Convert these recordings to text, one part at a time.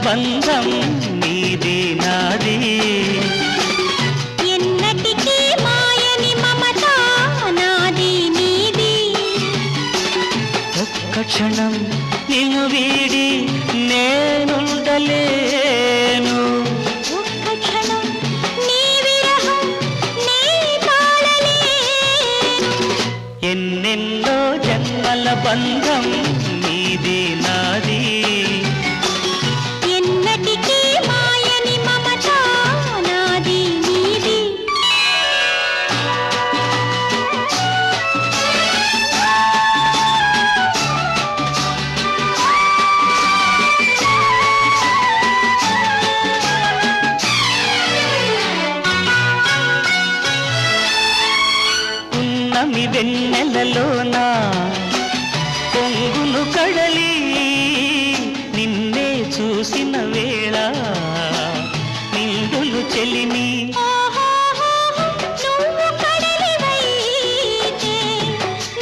బంధం నీది నాది ఎన్నటికీ మాయని మమత నాది నీది ఒక్క క్షణం నిన్ను వీడి నేనుండలేను ఒక్క క్షణం నీ విరహం నీ తాళలేను ఎన్నెన్నో జన్మల బంధం నీది నాది ఎన్నటికీ మాయని మమత నాది నీది ఉన్నమి వెన్నెలలోన పొంగును కడలి నిన్నే చూసిన వేళ నిండులు చెలిమి నువ్వు కడలివైతే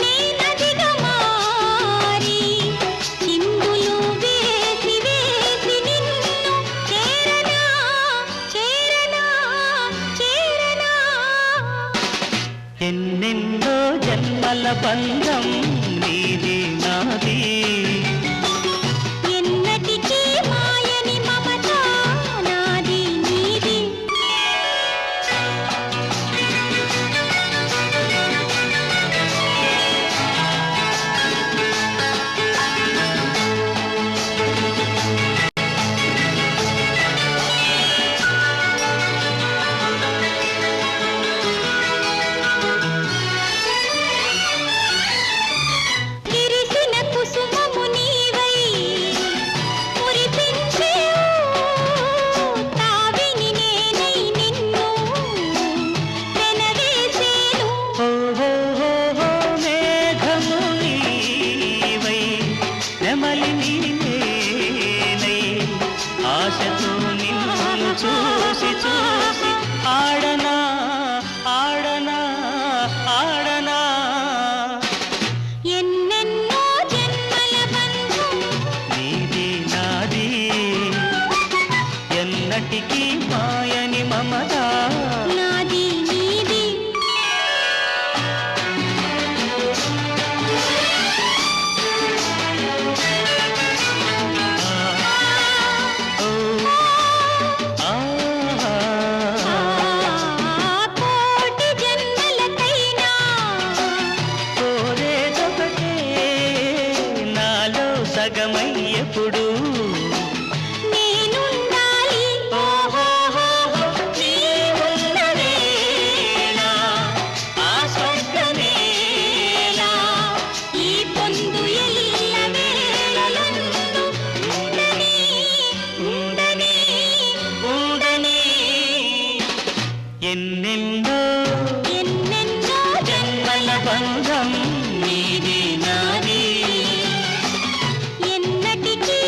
నీ నదిగా మారి చిందులు వేసి వేసి నిన్ను చేరనా చేరనా చేరనా ఎన్నెన్నో జన్మల బంధం నీది నాది ఎన్నటికీ మాయని మమత నాది నీది విరిసిన కుసుమము నీవై మురిపించేవు తావిని నేనై నిన్ను వెనవేసేను ఓహో మేఘము నీవై నెమలి నేనై ఆశతో నిన్ను చూసి చూసి ఆడనా ఆడనా ఆడనా ఎన్నెన్నో జన్మల బంధం నీది నాది ఎన్నటికీ మాయని మమత నాది నీది ఓ ఆ కోటి జన్మలకైనా కోరేదొకటే నాలో సగమై ఎప్పుడు నేనుండాలి నీవున్న వేళ ఆ స్వర్గమేలా ఈ పొందు ఎల్ల వేళలందు ఉండని ఉండని ఉండని ఎన్నెన్నో ఎన్నెన్నో జన్మల బంధం నీది నాది ఎన్నటికీ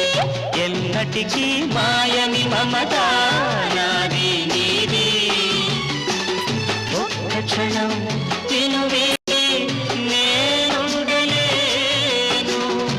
ఎన్నటికీ మాయని మమత